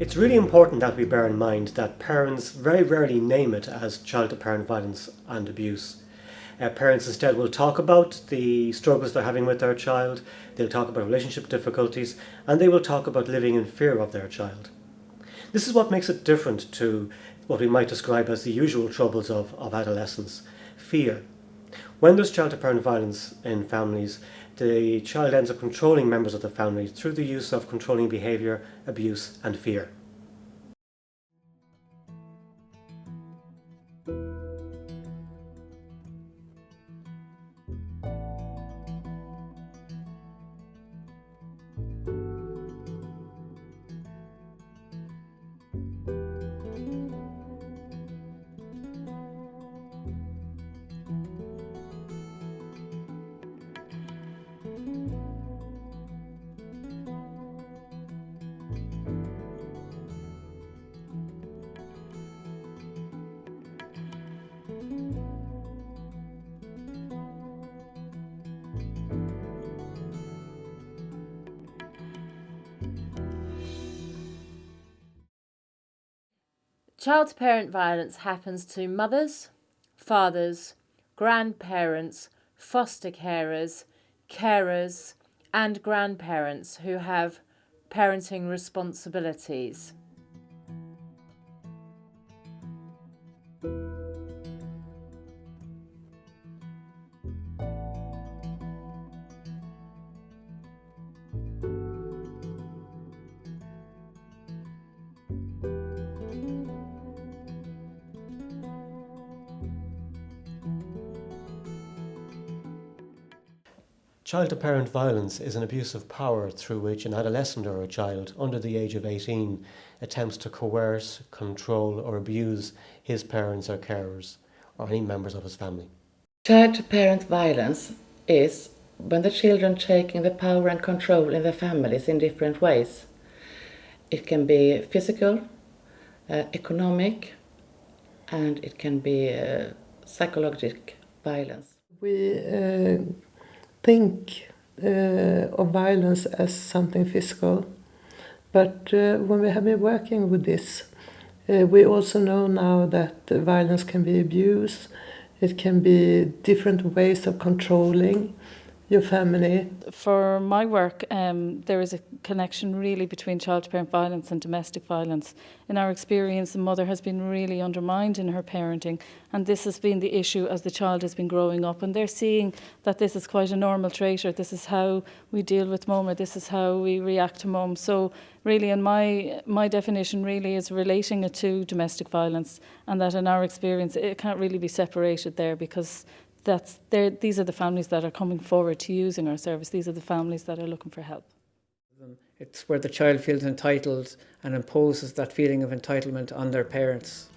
It's really important that we bear in mind that parents very rarely name it as child-to-parent violence and abuse. Parents instead will talk about the struggles they're having with their child, they'll talk about relationship difficulties, and they will talk about living in fear of their child. This is what makes it different to what we might describe as the usual troubles of adolescence: fear. When there's child-to-parent violence in families, the child ends up controlling members of the family through the use of controlling behaviour, abuse and fear. Child-to-parent violence happens to mothers, fathers, grandparents, foster carers, carers, and grandparents who have parenting responsibilities. Child-to-parent violence is an abuse of power through which an adolescent or a child under the age of 18 attempts to coerce, control or abuse his parents or carers or any members of his family. Child-to-parent violence is when the children taking the power and control in the families in different ways. It can be physical, economic, and it can be psychological violence. We think of violence as something physical, but when we have been working with this, we also know now that violence can be abused. It can be different ways of controlling your family. For my work, there is a connection really between child-to-parent violence and domestic violence. In our experience, the mother has been really undermined in her parenting, and this has been the issue as the child has been growing up, and they're seeing that this is quite a normal trait, or this is how we deal with mum, or this is how we react to mum. So really, in my definition really is relating it to domestic violence, and that in our experience it can't really be separated there, because these are the families that are coming forward to using our service. These are the families that are looking for help. It's where the child feels entitled and imposes that feeling of entitlement on their parents.